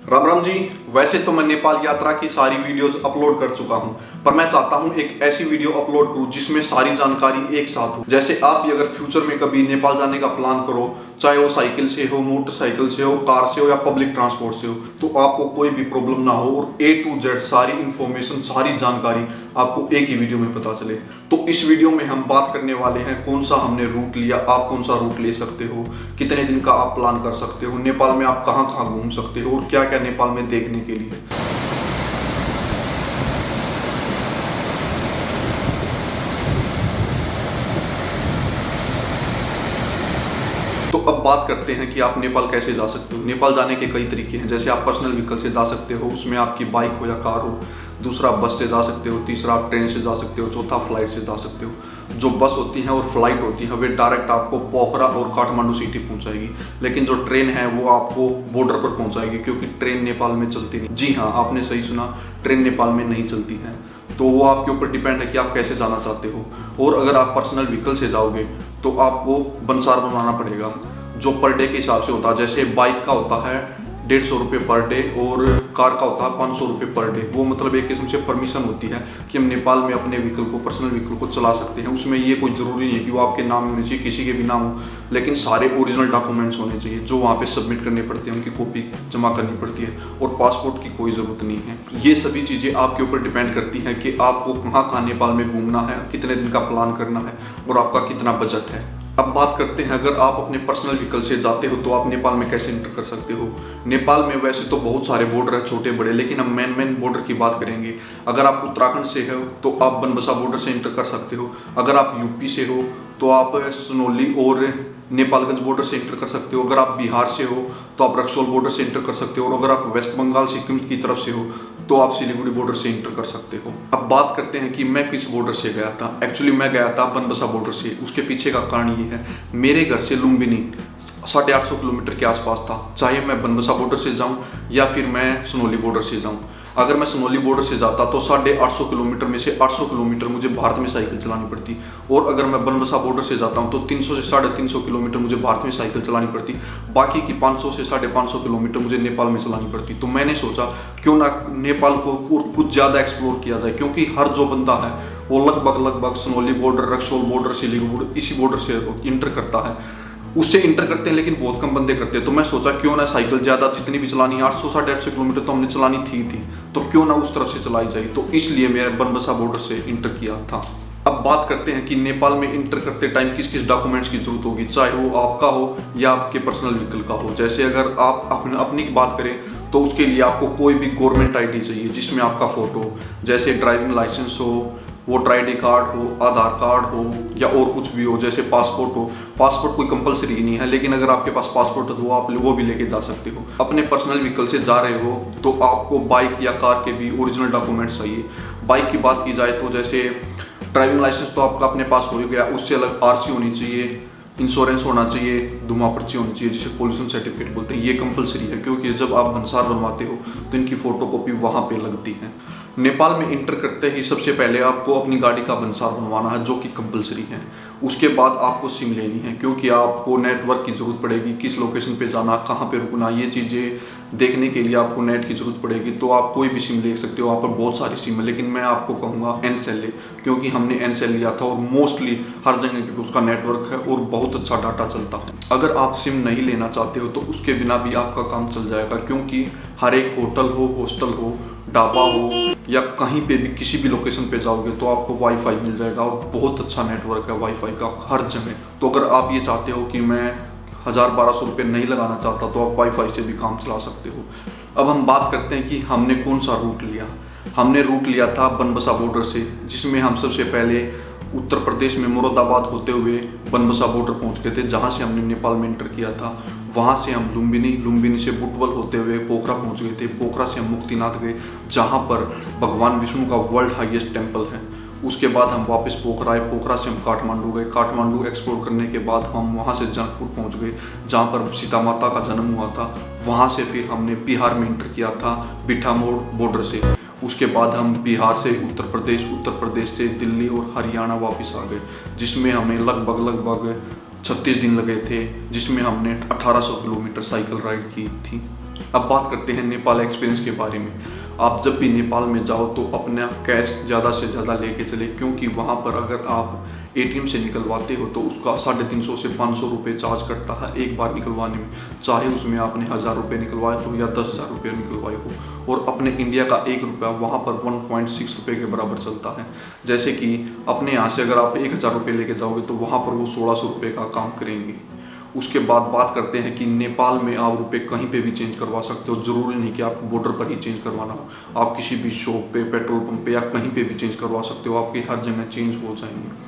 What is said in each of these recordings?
राम राम जी। वैसे तो मैं नेपाल यात्रा की सारी वीडियोस अपलोड कर चुका हूं, पर मैं चाहता हूं एक ऐसी वीडियो अपलोड करूं जिसमें सारी जानकारी एक साथ हो। जैसे आप भी अगर फ्यूचर में कभी नेपाल जाने का प्लान करो, चाहे वो साइकिल से हो, मोटरसाइकिल से हो, कार से हो या पब्लिक ट्रांसपोर्ट से हो, तो आपको कोई भी प्रॉब्लम ना हो और A to Z सारी इंफॉर्मेशन, सारी जानकारी आपको एक ही वीडियो में पता चले। तो इस वीडियो में हम बात करने वाले हैं कौन सा हमने रूट लिया, आप कौन सा रूट ले सकते हो, कितने दिन का आप प्लान कर सकते हो, नेपाल में आप कहाँ कहाँ घूम सकते हो और क्या क्या नेपाल में देखने के लिए। तो अब बात करते हैं कि आप नेपाल कैसे जा सकते हो। नेपाल जाने के कई तरीके हैं। जैसे आप पर्सनल व्हीकल से जा सकते हो, उसमें आपकी बाइक हो या कार हो। दूसरा आप बस से जा सकते हो। तीसरा आप ट्रेन से जा सकते हो। चौथा फ्लाइट से जा सकते हो। जो बस होती हैं और फ्लाइट होती है वे डायरेक्ट आपको पोखरा और काठमांडू सिटी पहुंचाएगी, लेकिन जो ट्रेन है वो आपको बॉर्डर पर पहुंचाएगी, क्योंकि ट्रेन नेपाल में चलती नहीं। जी हाँ, आपने सही सुना, ट्रेन नेपाल में नहीं चलती है। तो वो आपके ऊपर डिपेंड है कि आप कैसे जाना चाहते हो। और अगर आप पर्सनल व्हीकल से जाओगे तो आपको बंसार बनवाना पड़ेगा, जो पर डे के हिसाब से होता है। जैसे बाइक का होता है 150 रुपये पर डे और कार का होता है 500 रुपये पर डे। वो मतलब एक किस्म से परमिशन होती है कि हम नेपाल में अपने व्हीकल को, पर्सनल व्हीकल को चला सकते हैं। उसमें ये कोई ज़रूरी नहीं है कि वो आपके नाम में होने चाहिए, किसी के भी नाम हो, लेकिन सारे ओरिजिनल डॉक्यूमेंट्स होने चाहिए जो वहाँ पे सबमिट करने पड़ते हैं, उनकी कॉपी जमा करनी पड़ती है। और पासपोर्ट की कोई ज़रूरत नहीं है। ये सभी चीज़ें आपके ऊपर डिपेंड करती हैं कि आपको कहाँ कहाँ नेपाल में घूमना है, कितने दिन का प्लान करना है और आपका कितना बजट है। अब बात करते हैं, अगर आप अपने पर्सनल व्हीकल से जाते हो तो आप नेपाल में कैसे एंटर कर सकते हो। नेपाल में वैसे तो बहुत सारे बॉर्डर हैं, छोटे बड़े, लेकिन हम मेन बॉर्डर की बात करेंगे। अगर आप उत्तराखंड से हो तो आप बनबसा बॉर्डर से एंटर कर सकते हो। अगर आप यूपी से हो तो आप सुनौली और नेपालगंज बॉर्डर से एंटर कर सकते हो। अगर आप बिहार से हो तो आप रक्सौल बॉर्डर से एंटर कर सकते हो। और अगर आप वेस्ट बंगाल सिक्किम की तरफ से हो तो आप सिलीगुड़ी बॉर्डर से एंटर कर सकते हो। अब बात करते हैं कि मैं किस बॉर्डर से गया था। एक्चुअली मैं गया था बनबसा बॉर्डर से। उसके पीछे का कारण ये है, मेरे घर से लुम्बिनी 850 किलोमीटर के आसपास था। चाहे मैं बनबसा बॉर्डर से जाऊँ या फिर मैं सुनौली बॉर्डर से जाऊँ। अगर मैं सुनौली बॉर्डर से जाता तो 850 किलोमीटर में से 800 किलोमीटर मुझे भारत में साइकिल चलानी पड़ती, और अगर मैं बनबसा बॉर्डर से जाता हूँ तो 300 से 350 किलोमीटर मुझे भारत में साइकिल चलानी पड़ती। बाकी की 500 से 550 किलोमीटर मुझे नेपाल में चलानी पड़ती। तो मैंने सोचा क्यों ना नेपाल को कुछ ज़्यादा एक्सप्लोर किया जाए, क्योंकि हर जो बंदा है वो लगभग सुनौली बॉर्डर, रक्सौल बॉर्डर, सिलीगुड़ी इसी बॉर्डर से इंटर करता है। उससे इंटर करते हैं, लेकिन बहुत कम बंदे करते हैं। तो मैं सोचा क्यों ना साइकिल ज़्यादा जितनी भी चलानी है, 800 850 किलोमीटर तो हमने चलानी थी, तो क्यों ना उस तरफ से चलाई जाए। तो इसलिए मैंने बनबसा बॉर्डर से इंटर किया था। अब बात करते हैं कि नेपाल में इंटर करते टाइम किस किस डॉक्यूमेंट्स की जरूरत होगी, चाहे वो आपका हो या आपके पर्सनल व्हीकल का हो। जैसे अगर आप अपनी बात करें तो उसके लिए आपको कोई भी गवर्नमेंट आईडी चाहिए जिसमें आपका फोटो, जैसे ड्राइविंग लाइसेंस हो, वोटर आईडी कार्ड हो, आधार कार्ड हो या और कुछ भी हो, जैसे पासपोर्ट हो। पासपोर्ट कोई कंपलसरी नहीं है, लेकिन अगर आपके पास पासपोर्ट है तो आप वो भी लेके जा सकते हो। अपने पर्सनल व्हीकल से जा रहे हो तो आपको बाइक या कार के भी ओरिजिनल डॉक्यूमेंट्स चाहिए। बाइक की बात की जाए तो जैसे ड्राइविंग लाइसेंस तो आपका अपने पास हो ही गया, उससे अलग आरसी होनी चाहिए, इंश्योरेंस होना चाहिए, धुआं पर्ची होनी चाहिए जिसे पोल्यूशन सर्टिफिकेट बोलते हैं। ये कंपलसरी है, क्योंकि जब आप बंसार बनवाते हो तो इनकी फोटोकॉपी वहाँ पे लगती है। नेपाल में इंटर करते ही सबसे पहले आपको अपनी गाड़ी का बंसार बनवाना है, जो कि कंपलसरी है। उसके बाद आपको सिम लेनी है, क्योंकि आपको नेटवर्क की जरूरत पड़ेगी। किस लोकेशन पे जाना, कहाँ पे रुकना, ये चीज़ें देखने के लिए आपको नेट की जरूरत पड़ेगी। तो आप कोई भी सिम ले सकते हो, वहाँ पर बहुत सारी सिम है, लेकिन मैं आपको कहूँगा एनसेल ले, क्योंकि हमने एनसेल लिया था और मोस्टली हर जगह उसका नेटवर्क है और बहुत अच्छा डाटा चलता है। अगर आप सिम नहीं लेना चाहते हो तो उसके बिना भी आपका काम चल जाएगा, क्योंकि हर एक होटल हो, हॉस्टल हो, ढाबा हो या कहीं पे भी किसी भी लोकेशन पे जाओगे तो आपको वाईफाई मिल जाएगा और बहुत अच्छा नेटवर्क है वाईफाई का हर जगह। तो अगर आप ये चाहते हो कि मैं 1000-1200 रुपये नहीं लगाना चाहता तो आप वाईफाई से भी काम चला सकते हो। अब हम बात करते हैं कि हमने कौन सा रूट लिया। हमने रूट लिया था बनबसा बॉर्डर से, जिसमें हम सबसे पहले उत्तर प्रदेश में मुरादाबाद होते हुए बनबसा बॉर्डर पहुंच गए थे, जहां से हमने नेपाल में एंटर किया था। वहां से हम लुम्बिनी से बुटवल होते हुए पोखरा पहुंच गए थे। पोखरा से हम मुक्तिनाथ गए, जहां पर भगवान विष्णु का वर्ल्ड हाईएस्ट टेम्पल है। उसके बाद हम वापस पोखरा आए। पोखरा से हम काठमांडू गए। काठमांडू एक्सप्लोर करने के बाद हम वहां से जनकपुर पहुंच गए, जहां पर सीता माता का जन्म हुआ था। वहां से फिर हमने बिहार में एंटर किया था, बिठामोड़ बॉर्डर से। उसके बाद हम बिहार से उत्तर प्रदेश से दिल्ली और हरियाणा वापस आ गए, जिसमें हमें लगभग 36 दिन लगे थे, जिसमें हमने 1800 किलोमीटर साइकिल राइड की थी। अब बात करते हैं नेपाल एक्सपीरियंस के बारे में। आप जब भी नेपाल में जाओ तो अपना कैश ज़्यादा से ज़्यादा लेके चले, क्योंकि वहाँ पर अगर आप एटीएम से निकलवाते हो तो उसका 350 से 500 रुपये चार्ज करता है एक बार निकलवाने में, चाहे उसमें आपने 1000 रुपये निकलवाए हो या 10,000 रुपये निकलवाए हो। और अपने इंडिया का 1 रुपया वहाँ पर 1.6 रुपये के बराबर चलता है। जैसे कि अपने यहाँ से अगर आप 1000 रुपये लेके जाओगे तो वहाँ पर वो 1600 रुपये का काम करेंगे। उसके बाद बात करते हैं कि नेपाल में आप रुपये कहीं पे भी चेंज करवा सकते हो, ज़रूरी नहीं कि आपको बॉर्डर पर ही चेंज करवाना हो। आप किसी भी शॉप पे, पेट्रोल पंप पे या कहीं पे भी चेंज करवा सकते हो, आपकी हर जगह चेंज हो जाएंगे।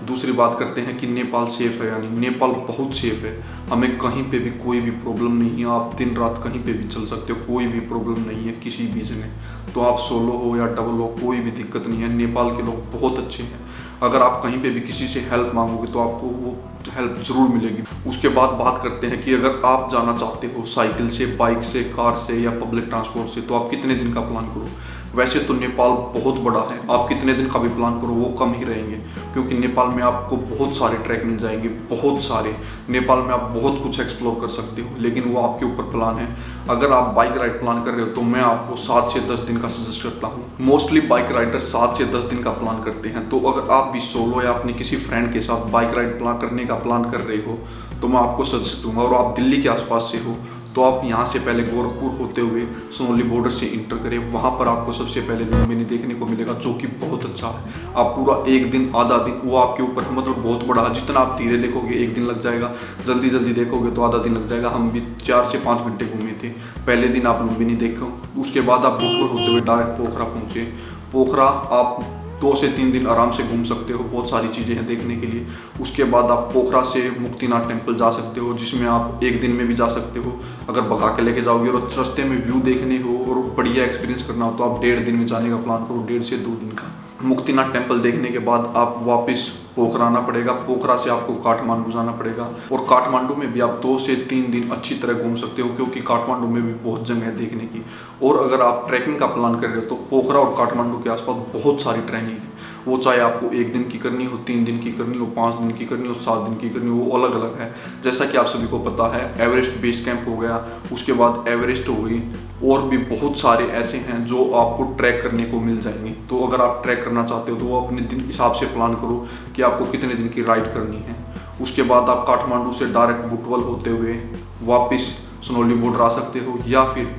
दूसरी बात करते हैं कि नेपाल सेफ़ है या नहीं। नेपाल बहुत सेफ़ है, हमें कहीं पे भी कोई भी प्रॉब्लम नहीं है। आप दिन रात कहीं पे भी चल सकते हो, कोई भी प्रॉब्लम नहीं है किसी भी जगह। तो आप सोलो हो या डबल हो, कोई भी दिक्कत नहीं है। नेपाल के लोग बहुत अच्छे हैं। अगर आप कहीं पे भी किसी से हेल्प मांगोगे तो आपको वो हेल्प ज़रूर मिलेगी। उसके बाद बात करते हैं कि अगर आप जाना चाहते हो साइकिल से, बाइक से, कार से या पब्लिक ट्रांसपोर्ट से, तो आप कितने दिन का प्लान करो। वैसे तो नेपाल बहुत बड़ा है, आप कितने दिन का भी प्लान करो वो कम ही रहेंगे, क्योंकि नेपाल में आपको बहुत सारे ट्रैक मिल जाएंगे, बहुत सारे। नेपाल में आप बहुत कुछ एक्सप्लोर कर सकते हो, लेकिन वो आपके ऊपर प्लान है। अगर आप बाइक राइड प्लान कर रहे हो तो मैं आपको 7 से 10 दिन का सजेस्ट करता हूँ। मोस्टली बाइक राइडर 7 से 10 दिन का प्लान करते हैं। तो अगर आप भी सोलो या अपने किसी फ्रेंड के साथ बाइक राइड प्लान करने का प्लान कर रहे हो तो मैं आपको सजेस्ट दूंगा। और आप दिल्ली के आसपास से हो तो आप यहाँ से पहले गोरखपुर होते हुए सोनौली बॉर्डर से इंटर करें। वहाँ पर आपको सबसे पहले लुम्बिनी देखने को मिलेगा, जो कि बहुत अच्छा है। आप पूरा एक दिन, आधा दिन, वो आपके ऊपर है, मतलब बहुत बड़ा है। जितना आप धीरे देखोगे 1 दिन लग जाएगा, जल्दी जल्दी देखोगे तो आधा दिन लग जाएगा। हम भी 4 से 5 घंटे घूमे थे। पहले दिन आप लुम्बिनी देखो, उसके बाद आप गोरखपुर होते हुए डायरेक्ट पोखरा पहुँचे। पोखरा आप 2 से 3 दिन आराम से घूम सकते हो, बहुत सारी चीज़ें हैं देखने के लिए। उसके बाद आप पोखरा से मुक्तिनाथ टेम्पल जा सकते हो, जिसमें आप 1 दिन में भी जा सकते हो अगर भगा के लेके जाओगे। और रास्ते में व्यू देखने हो और बढ़िया एक्सपीरियंस करना हो तो आप 1.5 दिन में जाने का प्लान करो, 1.5 से 2 दिन का। मुक्तिनाथ टेम्पल देखने के बाद आप वापस पोखरा आना पड़ेगा। पोखरा से आपको काठमांडू जाना पड़ेगा, और काठमांडू में भी आप 2 से 3 दिन अच्छी तरह घूम सकते हो, क्योंकि काठमांडू में भी बहुत जगह है देखने की। और अगर आप ट्रैकिंग का प्लान कर रहे हो तो पोखरा और काठमांडू के आसपास बहुत सारी ट्रैकिंग है। वो चाहे आपको 1 दिन की करनी हो, 3 दिन की करनी हो, 5 दिन की करनी हो, 7 दिन की करनी हो, वो अलग अलग है। जैसा कि आप सभी को पता है, एवरेस्ट बेस कैंप हो गया, उसके बाद एवरेस्ट हो गई, और भी बहुत सारे ऐसे हैं जो आपको ट्रैक करने को मिल जाएंगे। तो अगर आप ट्रैक करना चाहते हो तो वो अपने दिन के हिसाब से प्लान करो कि आपको कितने दिन की राइड करनी है। उसके बाद आप काठमांडू से डायरेक्ट बुटवल होते हुए वापस सोनौली बॉर्डर आ सकते हो, या फिर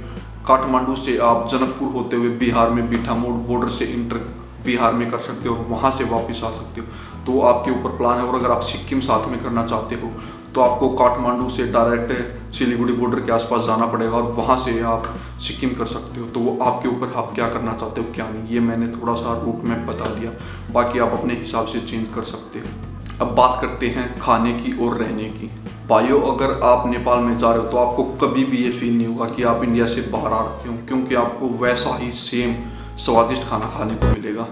काठमांडू से आप जनकपुर होते हुए बिहार में बीठा मोड़ बॉर्डर से इंटर बिहार में कर सकते हो, वहाँ से वापस आ सकते हो। तो आपके ऊपर प्लान है। और अगर आप सिक्किम साथ में करना चाहते हो तो आपको काठमांडू से डायरेक्ट सिलीगुड़ी बॉर्डर के आसपास जाना पड़ेगा, और वहाँ से आप सिक्किम कर सकते हो। तो वो आपके ऊपर, आप क्या करना चाहते हो क्या नहीं, ये मैंने थोड़ा सा रूट मैप बता दिया, बाकी आप अपने हिसाब से चेंज कर सकते हो। अब बात करते हैं खाने की और रहने की। भाइयों, अगर आप नेपाल में जा रहे हो तो आपको कभी भी ये फील नहीं होगा कि आप इंडिया से बाहर आ रखे हो, क्योंकि आपको वैसा ही सेम स्वादिष्ट खाना खाने को मिलेगा।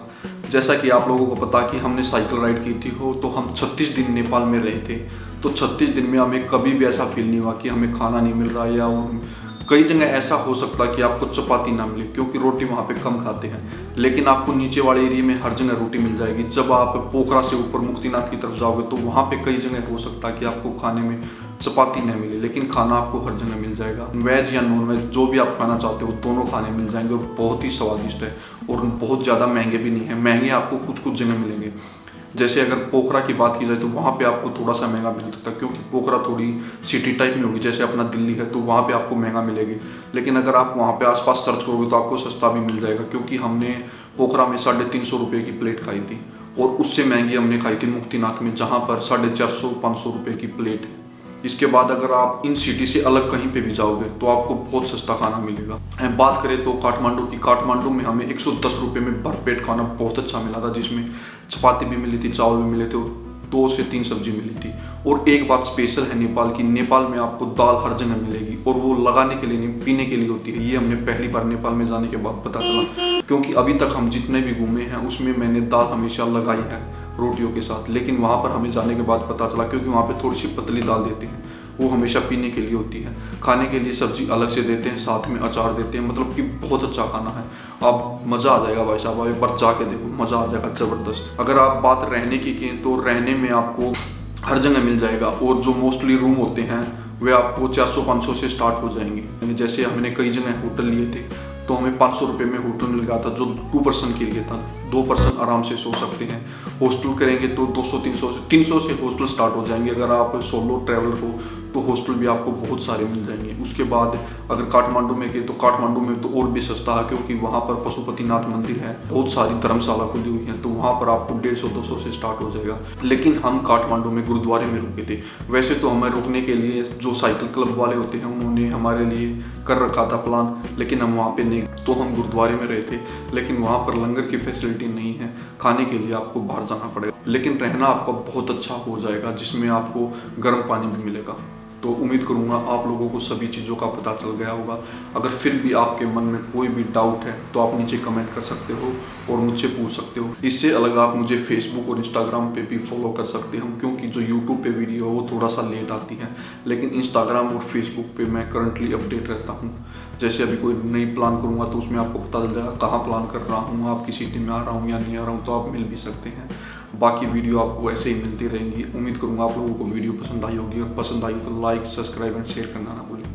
जैसा कि आप लोगों को पता कि हमने साइकिल राइड की थी हो, तो हम 36 दिन नेपाल में रहे थे। तो 36 दिन में हमें कभी भी ऐसा फील नहीं हुआ कि हमें खाना नहीं मिल रहा है, या कई जगह ऐसा हो सकता है कि आपको चपाती ना मिले, क्योंकि रोटी वहाँ पे कम खाते हैं। लेकिन आपको नीचे वाले एरिया में हर जगह रोटी मिल जाएगी। जब आप पोखरा से ऊपर मुक्तिनाथ की तरफ जाओगे तो वहाँ पे कई जगह हो सकता है कि आपको खाने में चपाती नहीं मिले, लेकिन खाना आपको हर जगह मिल जाएगा। वेज या नॉन वेज जो भी आप खाना चाहते हो दोनों खाने मिल जाएंगे, और बहुत ही स्वादिष्ट है, और बहुत ज़्यादा महंगे भी नहीं है। महंगे आपको कुछ कुछ जगह मिलेंगे। जैसे अगर पोखरा की बात की जाए तो वहाँ पे आपको थोड़ा सा महंगा मिल सकता है, क्योंकि पोखरा थोड़ी सिटी टाइप में होगी, जैसे अपना दिल्ली है, तो वहाँ पे आपको महंगा मिलेगी। लेकिन अगर आप वहाँ पे आसपास सर्च करोगे तो आपको सस्ता भी मिल जाएगा, क्योंकि हमने पोखरा में 350 रुपये की प्लेट खाई थी, और उससे महंगी हमने खाई थी मुक्तिनाथ में, जहाँ पर 450-500 रुपये की प्लेट है। इसके बाद अगर आप इन सिटी से अलग कहीं पे भी जाओगे तो आपको बहुत सस्ता खाना मिलेगा। बात करें तो काठमांडू की, काठमांडू में हमें 110 रुपये में भरपेट खाना बहुत अच्छा मिला था, जिसमें चपाती भी मिली थी, चावल भी मिले थे, 2 से 3 सब्जी मिली थी। और एक बात स्पेशल है नेपाल की, नेपाल में आपको दाल हर जगह मिलेगी, और वो लगाने के लिए नहीं, पीने के लिए होती है। ये हमने पहली बार नेपाल में जाने के बाद पता चला, क्योंकि अभी तक हम जितने भी घूमे हैं उसमें मैंने दाल हमेशा लगाई है रोटियों के साथ, लेकिन वहाँ पर हमें जाने के बाद पता चला, क्योंकि वहाँ पे थोड़ी सी पतली दाल देते हैं, वो हमेशा पीने के लिए होती है। खाने के लिए सब्जी अलग से देते हैं, साथ में अचार देते हैं, मतलब कि बहुत अच्छा खाना है। आप मज़ा आ जाएगा भाई साहब, एक बार जाके देखो, मज़ा आ जाएगा ज़बरदस्त। अगर आप बात रहने की तो रहने में आपको हर जगह मिल जाएगा, और जो मोस्टली रूम होते हैं वे आपको 400-500 से स्टार्ट हो जाएंगे। जैसे हमने कई जगह होटल लिए थे तो हमें 500 रुपये में होटल मिल गया था, जो 2 पर्सन के लिए था। 2 पर्सन आराम से सो सकते हैं। हॉस्टल करेंगे तो 200-300 से हॉस्टल स्टार्ट हो जाएंगे। अगर आप सोलो ट्रैवलर हो तो हॉस्टल भी आपको बहुत सारे मिल जाएंगे। उसके बाद अगर काठमांडू में गए तो काठमांडू में तो और भी सस्ता है, क्योंकि वहाँ पर पशुपतिनाथ मंदिर है, बहुत सारी धर्मशाला खुली हुई है, तो वहाँ पर आपको 150-200 से स्टार्ट हो जाएगा। लेकिन हम काठमांडू में गुरुद्वारे में रुके थे। वैसे तो हमें रुकने के लिए जो साइकिल क्लब वाले होते हैं उन्होंने हमारे लिए कर रखा था प्लान, लेकिन हम वहाँ पे नहीं, तो हम गुरुद्वारे में रहे थे। लेकिन वहाँ पर लंगर की फैसिलिटी नहीं है, खाने के लिए आपको बाहर जाना पड़ेगा। लेकिन रहना आपका बहुत अच्छा हो जाएगा, जिसमें आपको गर्म पानी भी मिलेगा। तो उम्मीद करूंगा आप लोगों को सभी चीज़ों का पता चल गया होगा। अगर फिर भी आपके मन में कोई भी डाउट है तो आप नीचे कमेंट कर सकते हो और मुझसे पूछ सकते हो। इससे अलग आप मुझे फेसबुक और इंस्टाग्राम पे भी फॉलो कर सकते हो, क्योंकि जो यूट्यूब पे वीडियो है वो थोड़ा सा लेट आती है, लेकिन इंस्टाग्राम और फेसबुक पे मैं करंटली अपडेट रहता हूँ। जैसे अभी कोई नई प्लान करूँगा तो उसमें आपको पता चल जाएगा कहाँ प्लान कर रहा हूँ, आपकी सिटी में आ रहा हूँ या नहीं आ रहा हूँ, तो आप मिल भी सकते हैं। बाकी वीडियो आपको ऐसे ही मिलती रहेंगी। उम्मीद करूँगा आप लोगों को वीडियो पसंद आई होगी, और पसंद आई तो लाइक, सब्सक्राइब एंड शेयर करना ना भूलें।